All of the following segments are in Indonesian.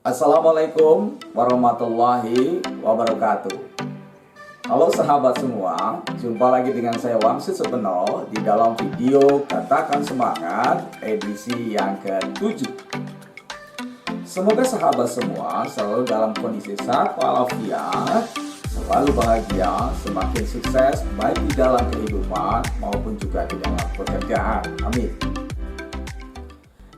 Assalamualaikum warahmatullahi wabarakatuh. Halo sahabat semua, jumpa lagi dengan saya Wamsi Supeno di dalam video Katakan Semangat edisi yang ke-7. Semoga sahabat semua selalu dalam kondisi sehat walafiat, selalu bahagia, semakin sukses baik di dalam kehidupan maupun juga di dalam pekerjaan. Amin.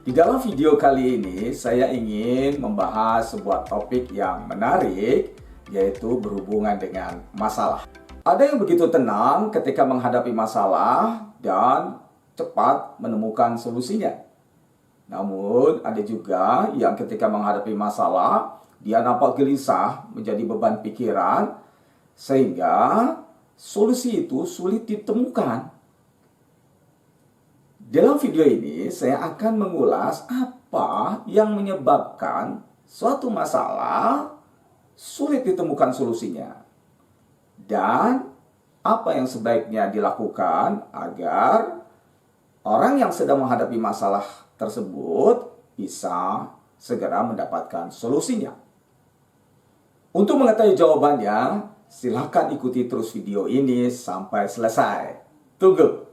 Di dalam video kali ini, saya ingin membahas sebuah topik yang menarik, yaitu berhubungan dengan masalah. Ada yang begitu tenang ketika menghadapi masalah dan cepat menemukan solusinya. Namun, ada juga yang ketika menghadapi masalah, dia nampak gelisah, menjadi beban pikiran, sehingga solusi itu sulit ditemukan. Dalam video ini, saya akan mengulas apa yang menyebabkan suatu masalah sulit ditemukan solusinya. Dan apa yang sebaiknya dilakukan agar orang yang sedang menghadapi masalah tersebut bisa segera mendapatkan solusinya. Untuk mengetahui jawabannya, silakan ikuti terus video ini sampai selesai. Tunggu!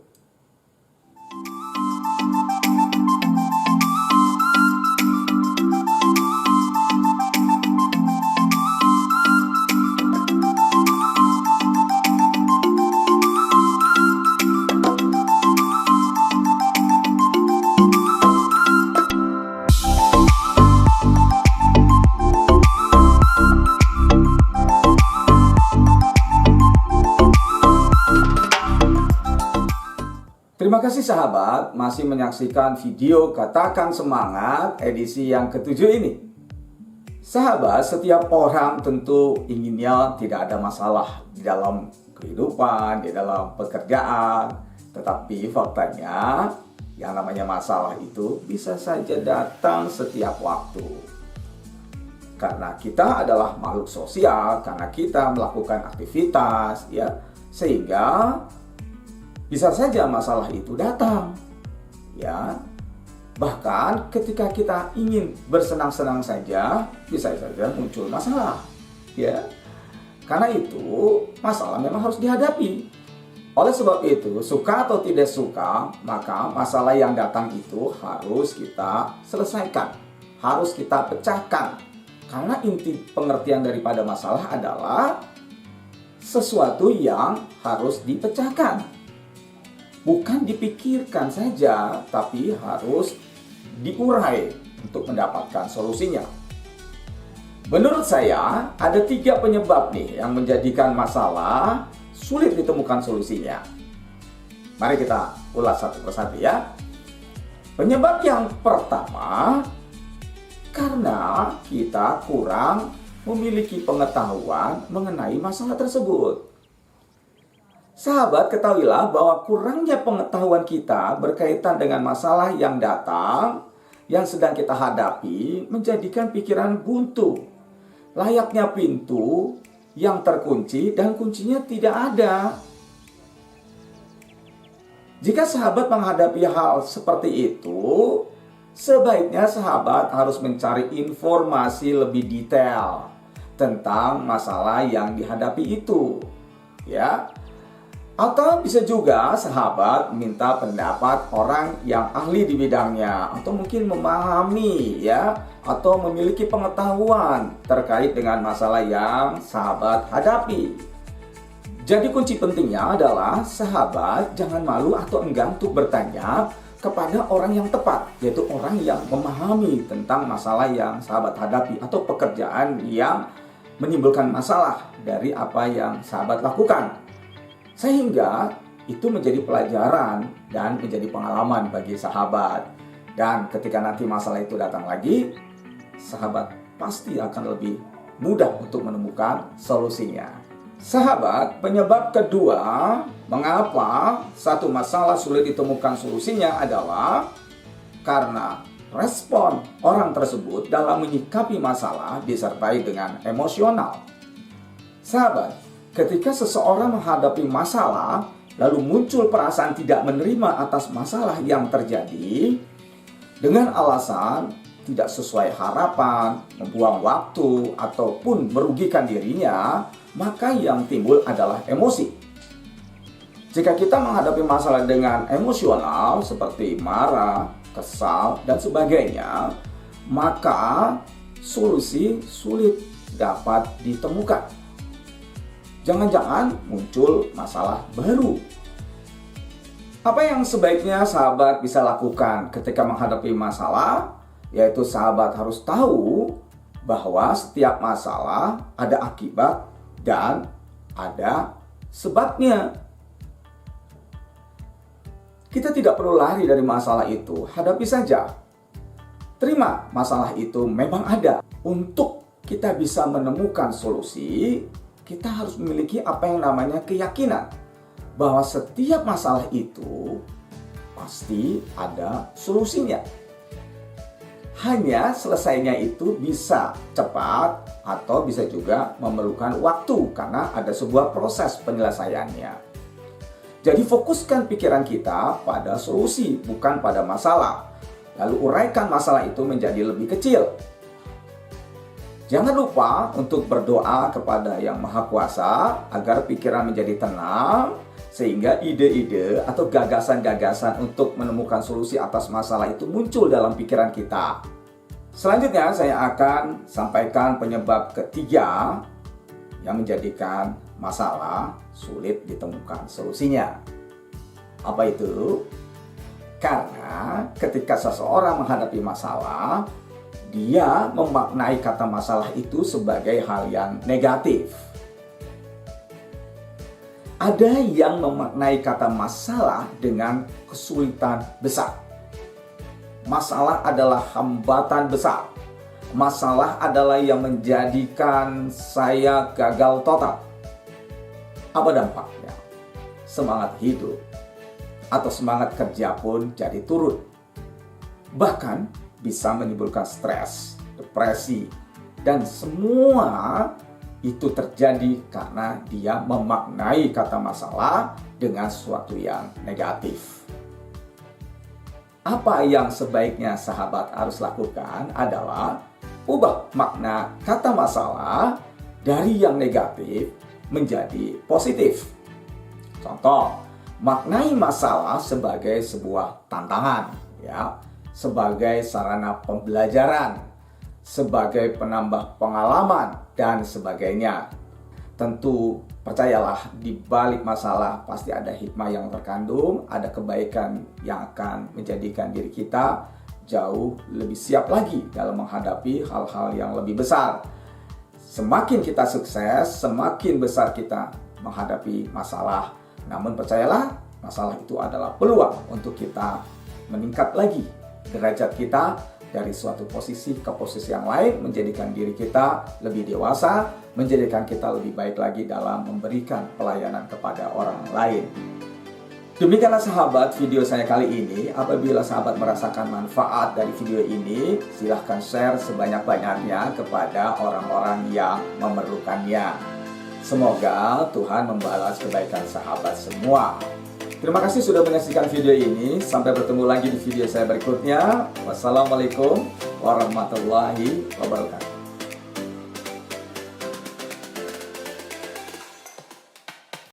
Terima kasih sahabat masih menyaksikan video Katakan Semangat edisi yang ke-7 ini. Sahabat, setiap orang tentu inginnya tidak ada masalah di dalam kehidupan, di dalam pekerjaan. Tetapi faktanya yang namanya masalah itu bisa saja datang setiap waktu. Karena kita adalah makhluk sosial, karena kita melakukan aktivitas, ya, sehingga bisa saja masalah itu datang, ya. Bahkan ketika kita ingin bersenang-senang saja, bisa saja muncul masalah, ya. Karena itu, masalah memang harus dihadapi. Oleh sebab itu, suka atau tidak suka, maka masalah yang datang itu harus kita selesaikan, harus kita pecahkan. Karena inti pengertian daripada masalah adalah sesuatu yang harus dipecahkan. Bukan dipikirkan saja, tapi harus diurai untuk mendapatkan solusinya. Menurut saya, ada 3 penyebab nih yang menjadikan masalah sulit ditemukan solusinya. Mari kita ulas satu persatu ya. Penyebab yang pertama, karena kita kurang memiliki pengetahuan mengenai masalah tersebut. Sahabat, ketahuilah bahwa kurangnya pengetahuan kita berkaitan dengan masalah yang datang, yang sedang kita hadapi, menjadikan pikiran buntu. Layaknya pintu yang terkunci dan kuncinya tidak ada. Jika sahabat menghadapi hal seperti itu, sebaiknya sahabat harus mencari informasi lebih detail tentang masalah yang dihadapi itu, ya. Atau bisa juga sahabat minta pendapat orang yang ahli di bidangnya, atau mungkin memahami, ya, atau memiliki pengetahuan terkait dengan masalah yang sahabat hadapi. Jadi kunci pentingnya adalah sahabat jangan malu atau enggan untuk bertanya kepada orang yang tepat, yaitu orang yang memahami tentang masalah yang sahabat hadapi atau pekerjaan yang menimbulkan masalah dari apa yang sahabat lakukan. Sehingga itu menjadi pelajaran dan menjadi pengalaman bagi sahabat. Dan ketika nanti masalah itu datang lagi, sahabat pasti akan lebih mudah untuk menemukan solusinya. Sahabat, penyebab kedua mengapa satu masalah sulit ditemukan solusinya adalah karena respon orang tersebut dalam menyikapi masalah disertai dengan emosional. Sahabat, ketika seseorang menghadapi masalah, lalu muncul perasaan tidak menerima atas masalah yang terjadi, dengan alasan tidak sesuai harapan, membuang waktu, ataupun merugikan dirinya, maka yang timbul adalah emosi. Jika kita menghadapi masalah dengan emosional seperti marah, kesal, dan sebagainya, maka solusi sulit dapat ditemukan. Jangan-jangan muncul masalah baru. Apa yang sebaiknya sahabat bisa lakukan ketika menghadapi masalah? Yaitu sahabat harus tahu bahwa setiap masalah ada akibat dan ada sebabnya. Kita tidak perlu lari dari masalah itu, hadapi saja. Terima masalah itu memang ada. Untuk kita bisa menemukan solusi, kita harus memiliki apa yang namanya keyakinan bahwa setiap masalah itu pasti ada solusinya. Hanya selesainya itu bisa cepat atau bisa juga memerlukan waktu karena ada sebuah proses penyelesaiannya. Jadi fokuskan pikiran kita pada solusi, bukan pada masalah. Lalu uraikan masalah itu menjadi lebih kecil. Jangan lupa untuk berdoa kepada Yang Maha Kuasa agar pikiran menjadi tenang, sehingga ide-ide atau gagasan-gagasan untuk menemukan solusi atas masalah itu muncul dalam pikiran kita. Selanjutnya saya akan sampaikan penyebab ketiga yang menjadikan masalah sulit ditemukan solusinya. Apa itu? Karena ketika seseorang menghadapi masalah, dia memaknai kata masalah itu sebagai hal yang negatif. Ada yang memaknai kata masalah dengan kesulitan besar. Masalah adalah hambatan besar. Masalah adalah yang menjadikan saya gagal total. Apa dampaknya? Semangat hidup atau semangat kerja pun jadi turun. Bahkan bisa menimbulkan stres, depresi, dan semua itu terjadi karena dia memaknai kata masalah dengan sesuatu yang negatif. Apa yang sebaiknya sahabat harus lakukan adalah ubah makna kata masalah dari yang negatif menjadi positif. Contoh, maknai masalah sebagai sebuah tantangan, ya, sebagai sarana pembelajaran, sebagai penambah pengalaman, dan sebagainya. Tentu percayalah, di balik masalah pasti ada hikmah yang terkandung, ada kebaikan yang akan menjadikan diri kita jauh lebih siap lagi dalam menghadapi hal-hal yang lebih besar. Semakin kita sukses, semakin besar kita menghadapi masalah. Namun percayalah, masalah itu adalah peluang untuk kita meningkat lagi derajat kita dari suatu posisi ke posisi yang lain, menjadikan diri kita lebih dewasa, menjadikan kita lebih baik lagi dalam memberikan pelayanan kepada orang lain. Demikianlah sahabat video saya kali ini. Apabila sahabat merasakan manfaat dari video ini, silahkan share sebanyak-banyaknya kepada orang-orang yang memerlukannya. Semoga Tuhan membalas kebaikan sahabat semua. Terima kasih sudah menyaksikan video ini. Sampai bertemu lagi di video saya berikutnya. Wassalamualaikum warahmatullahi wabarakatuh.